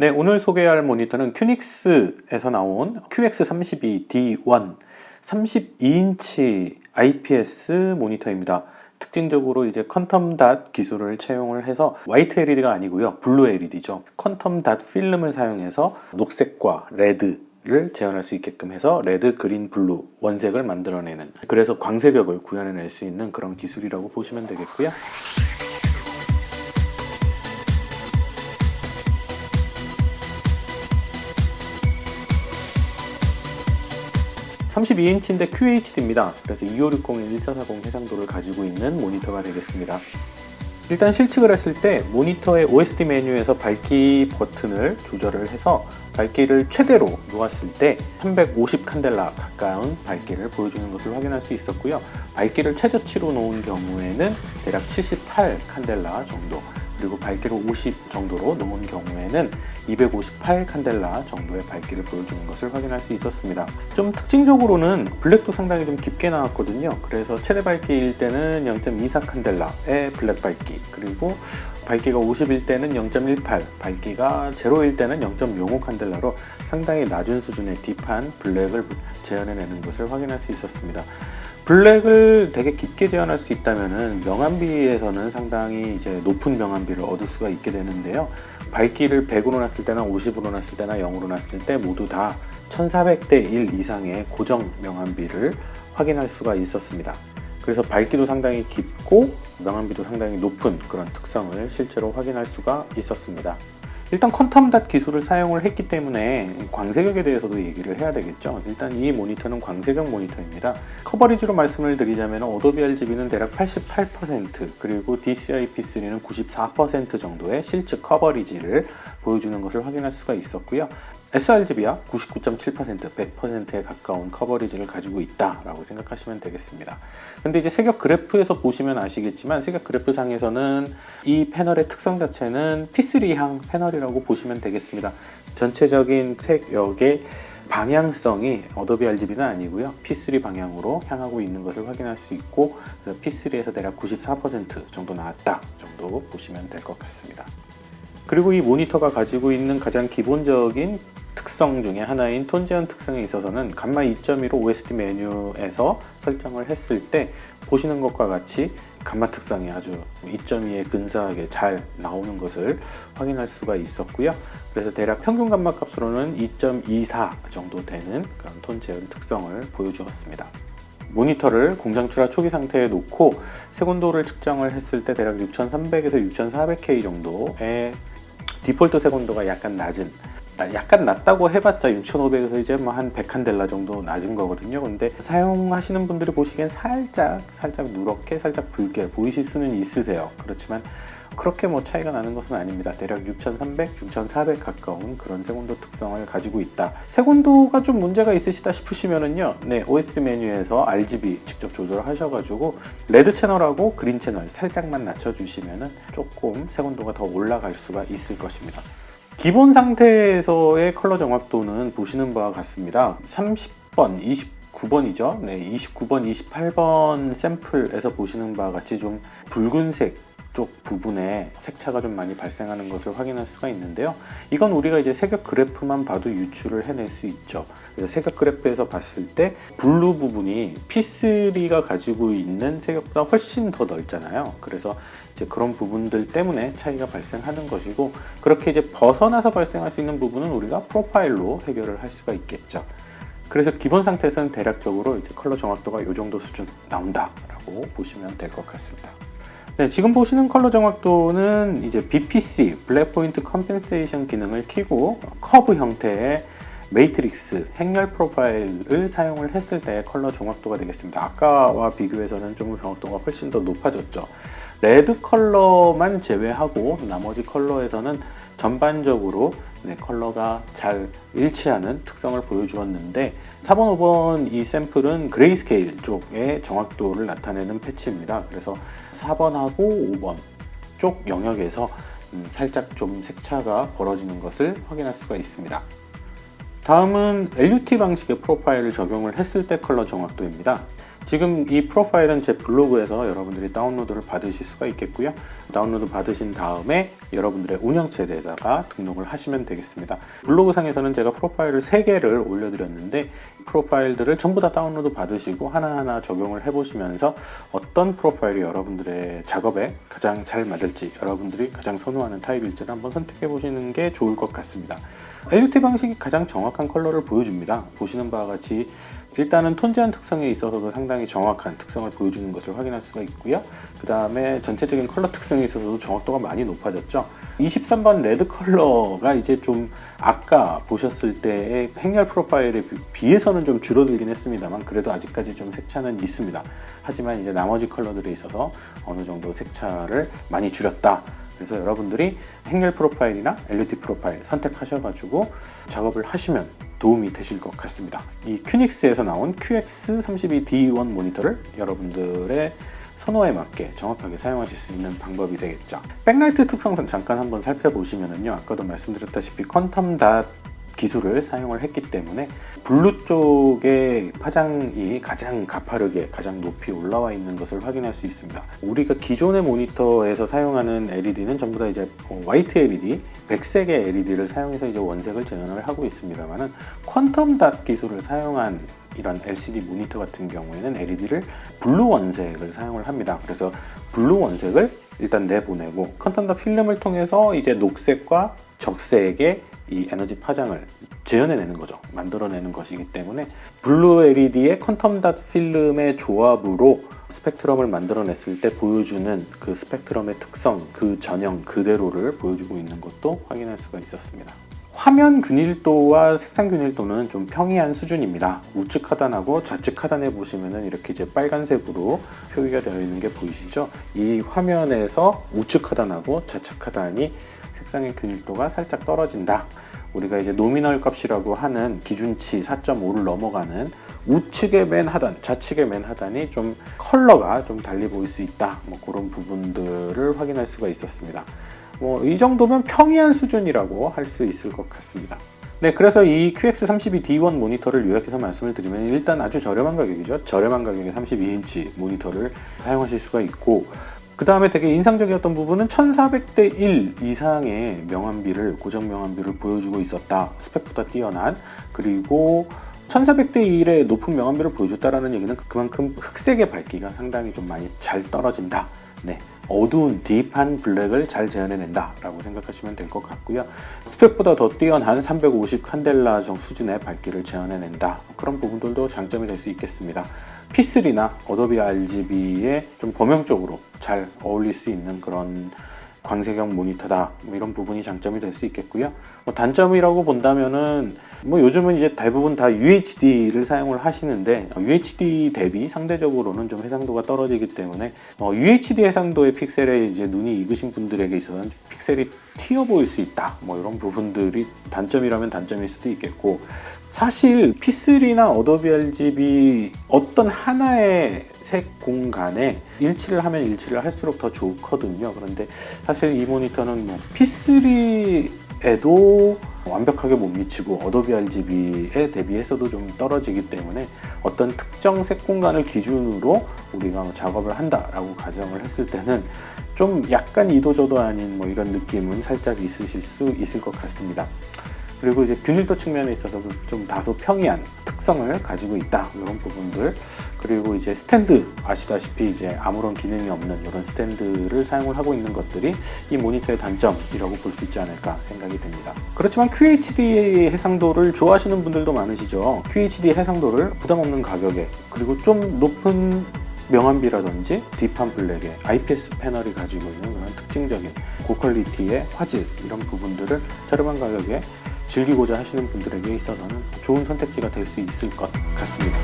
네, 오늘 소개할 모니터는 큐닉스에서 나온 QX32D1 32인치 IPS 모니터입니다. 특징적으로 이제 퀀텀 닷 기술을 채용을 해서 화이트 LED가 아니고요, 블루 LED죠. 퀀텀 닷 필름을 사용해서 녹색과 레드를 재현할 수 있게끔 해서 레드, 그린, 블루 원색을 만들어내는, 그래서 광색역을 구현해낼 수 있는 그런 기술이라고 보시면 되겠고요. 32인치인데 QHD입니다. 그래서 2560, 1440 해상도를 가지고 있는 모니터가 되겠습니다. 일단 실측을 했을 때 모니터의 OSD 메뉴에서 밝기 버튼을 조절을 해서 밝기를 최대로 놓았을 때 350 칸델라 가까운 밝기를 보여주는 것을 확인할 수 있었고요. 밝기를 최저치로 놓은 경우에는 대략 78 칸델라 정도, 그리고 밝기를 50 정도로 놓은 경우에는 258 칸델라 정도의 밝기를 보여주는 것을 확인할 수 있었습니다. 좀 특징적으로는 블랙도 상당히 좀 깊게 나왔거든요. 그래서 최대 밝기일 때는 0.24 칸델라의 블랙 밝기, 그리고 밝기가 50일 때는 0.18, 밝기가 0일 때는 0.05 칸델라로 상당히 낮은 수준의 딥한 블랙을 재현해내는 것을 확인할 수 있었습니다. 블랙을 되게 깊게 재현할 수 있다면은 명암비에서는 상당히 이제 높은 명암비를 얻을 수가 있게 되는데요. 밝기를 100으로 놨을 때나 50으로 놨을 때나 0으로 놨을 때 모두 다 1400대 1 이상의 고정 명암비를 확인할 수가 있었습니다. 그래서 밝기도 상당히 깊고 명암비도 상당히 높은 그런 특성을 실제로 확인할 수가 있었습니다. 일단 퀀텀 닷 기술을 사용을 했기 때문에 광색역에 대해서도 얘기를 해야 되겠죠. 일단 이 모니터는 광색역 모니터입니다. 커버리지로 말씀을 드리자면 어도비 RGB는 대략 88%, 그리고 DCI-P3는 94% 정도의 실측 커버리지를 보여주는 것을 확인할 수가 있었고요. sRGB야 99.7%, 100%에 가까운 커버리지를 가지고 있다라고 생각하시면 되겠습니다. 근데 이제 색역 그래프에서 보시면 아시겠지만 색역 그래프 상에서는 이 패널의 특성 자체는 P3향 패널이라고 보시면 되겠습니다. 전체적인 색역의 방향성이 어도비 RGB는 아니고요, P3 방향으로 향하고 있는 것을 확인할 수 있고, P3에서 대략 94% 정도 나왔다 정도 보시면 될 것 같습니다. 그리고 이 모니터가 가지고 있는 가장 기본적인 특성 중에 하나인 톤 제한 특성에 있어서는 감마 2.2로 OSD 메뉴에서 설정을 했을 때 보시는 것과 같이 감마 특성이 아주 2.2에 근사하게 잘 나오는 것을 확인할 수가 있었고요. 그래서 대략 평균 감마 값으로는 2.24 정도 되는 그런 톤 제한 특성을 보여주었습니다. 모니터를 공장 출하 초기 상태에 놓고 색온도를 측정을 했을 때 대략 6300에서 6400K 정도의 디폴트 색온도가 약간 낮은, 약간 낮다고 해봤자 6500에서 이제 뭐 한 100칸델라 정도 낮은 거거든요. 근데 사용하시는 분들이 보시기엔 살짝 누렇게, 살짝 붉게 보이실 수는 있으세요. 그렇지만 그렇게 뭐 차이가 나는 것은 아닙니다. 대략 6300, 6400 가까운 그런 색온도 특성을 가지고 있다. 색온도가 좀 문제가 있으시다 싶으시면은요, 네, OSD 메뉴에서 RGB 직접 조절하셔가지고 레드 채널하고 그린 채널 살짝만 낮춰주시면은 조금 색온도가 더 올라갈 수가 있을 것입니다. 기본 상태에서의 컬러 정확도는 보시는 바와 같습니다. 30번, 29번이죠. 네, 29번, 28번 샘플에서 보시는 바와 같이 좀 붉은색 쪽 부분에 색차가 좀 많이 발생하는 것을 확인할 수가 있는데요. 이건 우리가 이제 색역 그래프만 봐도 유추를 해낼 수 있죠. 그래서 색역 그래프에서 봤을 때 블루 부분이 P3가 가지고 있는 색역보다 훨씬 더 넓잖아요. 그래서 이제 그런 부분들 때문에 차이가 발생하는 것이고, 그렇게 이제 벗어나서 발생할 수 있는 부분은 우리가 프로파일로 해결을 할 수가 있겠죠. 그래서 기본 상태에서는 대략적으로 이제 컬러 정확도가 이 정도 수준 나온다라고 보시면 될 것 같습니다. 네, 지금 보시는 컬러 정확도는 이제 BPC, 블랙 포인트 컴펜세이션 기능을 켜고 커브 형태의 매트릭스 행렬 프로파일을 사용을 했을 때 컬러 정확도가 되겠습니다. 아까와 비교해서는 좀 정확도가 훨씬 더 높아졌죠. 레드 컬러만 제외하고 나머지 컬러에서는 전반적으로 컬러가 잘 일치하는 특성을 보여주었는데, 4번, 5번 이 샘플은 그레이스케일 쪽의 정확도를 나타내는 패치입니다. 그래서 4번하고 5번 쪽 영역에서 살짝 좀 색차가 벌어지는 것을 확인할 수가 있습니다. 다음은 LUT 방식의 프로파일을 적용을 했을 때 컬러 정확도입니다. 지금 이 프로파일은 제 블로그에서 여러분들이 다운로드를 받으실 수가 있겠고요. 다운로드 받으신 다음에 여러분들의 운영체에다가 등록을 하시면 되겠습니다. 블로그상에서는 제가 프로파일을 3개를 올려드렸는데 프로파일들을 전부 다 다운로드 받으시고 하나하나 적용을 해보시면서 어떤 프로파일이 여러분들의 작업에 가장 잘 맞을지, 여러분들이 가장 선호하는 타입일지를 한번 선택해 보시는 게 좋을 것 같습니다. LUT 방식이 가장 정확한 컬러를 보여줍니다. 보시는 바와 같이 일단은 톤 제한 특성에 있어서도 상당히 정확한 특성을 보여주는 것을 확인할 수가 있고요. 그 다음에 전체적인 컬러 특성에 있어서도 정확도가 많이 높아졌죠. 23번 레드 컬러가 이제 좀 아까 보셨을 때의 행렬 프로파일에 비해서는 좀 줄어들긴 했습니다만 그래도 아직까지 좀 색차는 있습니다. 하지만 이제 나머지 컬러들에 있어서 어느 정도 색차를 많이 줄였다. 그래서 여러분들이 행렬 프로파일이나 LUT 프로파일 선택하셔가지고 작업을 하시면 도움이 되실 것 같습니다. 이 큐닉스에서 나온 QX32D1 모니터를 여러분들의 선호에 맞게 정확하게 사용하실 수 있는 방법이 되겠죠. 백라이트 특성 잠깐 한번 살펴보시면요, 아까도 말씀드렸다시피 퀀텀 닷 기술을 사용을 했기 때문에 블루 쪽의 파장이 가장 가파르게 가장 높이 올라와 있는 것을 확인할 수 있습니다. 우리가 기존의 모니터에서 사용하는 LED는 전부 다 이제 화이트 LED, 백색의 LED를 사용해서 이제 원색을 재현을 하고 있습니다만은 퀀텀 닷 기술을 사용한 이런 LCD 모니터 같은 경우에는 LED를 블루 원색을 사용을 합니다. 그래서 블루 원색을 일단 내보내고 퀀텀 닷 필름을 통해서 이제 녹색과 적색의 이 에너지 파장을 재현해내는 거죠. 만들어내는 것이기 때문에 블루 LED의 퀀텀 닷 필름의 조합으로 스펙트럼을 만들어냈을 때 보여주는 그 스펙트럼의 특성, 그 전형 그대로를 보여주고 있는 것도 확인할 수가 있었습니다. 화면 균일도와 색상 균일도는 좀 평이한 수준입니다. 우측 하단하고 좌측 하단에 보시면은 이렇게 이제 빨간색으로 표기가 되어 있는 게 보이시죠? 이 화면에서 우측 하단하고 좌측 하단이 색상의 균일도가 살짝 떨어진다. 우리가 이제 노미널 값이라고 하는 기준치 4.5를 넘어가는 우측의 맨 하단, 좌측의 맨 하단이 좀 컬러가 좀 달리 보일 수 있다. 뭐 그런 부분들을 확인할 수가 있었습니다. 뭐 이 정도면 평이한 수준이라고 할 수 있을 것 같습니다. 네, 그래서 이 QX32D1 모니터를 요약해서 말씀을 드리면 일단 아주 저렴한 가격이죠. 저렴한 가격에 32인치 모니터를 사용하실 수가 있고, 그 다음에 되게 인상적이었던 부분은 1400대 1 이상의 명암비를, 고정 명암비를 보여주고 있었다. 스펙보다 뛰어난. 그리고 1400대 1의 높은 명암비를 보여줬다라는 얘기는 그만큼 흑색의 밝기가 상당히 좀 많이 잘 떨어진다. 네, 어두운 딥한 블랙을 잘 재현해낸다 라고 생각하시면 될 것 같고요. 스펙보다 더 뛰어난 350 칸델라 정도 수준의 밝기를 재현해낸다. 그런 부분들도 장점이 될 수 있겠습니다. P3나 어도비 RGB에 좀 범용적으로 잘 어울릴 수 있는 그런 광색형 모니터다. 뭐 이런 부분이 장점이 될 수 있겠고요. 뭐 단점이라고 본다면은 뭐 요즘은 이제 대부분 다 UHD를 사용을 하시는데 UHD 대비 상대적으로는 좀 해상도가 떨어지기 때문에 UHD 해상도의 픽셀에 이제 눈이 익으신 분들에게 있어서는 픽셀이 튀어 보일 수 있다. 뭐 이런 부분들이 단점이라면 단점일 수도 있겠고, 사실 P3나 어도비 RGB 어떤 하나의 색 공간에 일치를 하면 일치를 할수록 더 좋거든요. 그런데 사실 이 모니터는 뭐 P3에도 완벽하게 못 미치고 어도비 RGB에 대비해서도 좀 떨어지기 때문에 어떤 특정 색 공간을 기준으로 우리가 작업을 한다라고 가정을 했을 때는 좀 약간 이도저도 아닌 뭐 이런 느낌은 살짝 있으실 수 있을 것 같습니다. 그리고 이제 균일도 측면에 있어서도 좀 다소 평이한 특성을 가지고 있다. 이런 부분들. 그리고 이제 스탠드, 아시다시피 이제 아무런 기능이 없는 이런 스탠드를 사용을 하고 있는 것들이 이 모니터의 단점이라고 볼 수 있지 않을까 생각이 됩니다. 그렇지만 QHD 해상도를 좋아하시는 분들도 많으시죠. QHD 해상도를 부담 없는 가격에, 그리고 좀 높은 명암비라든지 딥한 블랙의 IPS 패널이 가지고 있는 그런 특징적인 고퀄리티의 화질, 이런 부분들을 저렴한 가격에 즐기고자 하시는 분들에게 있어서는 좋은 선택지가 될 수 있을 것 같습니다.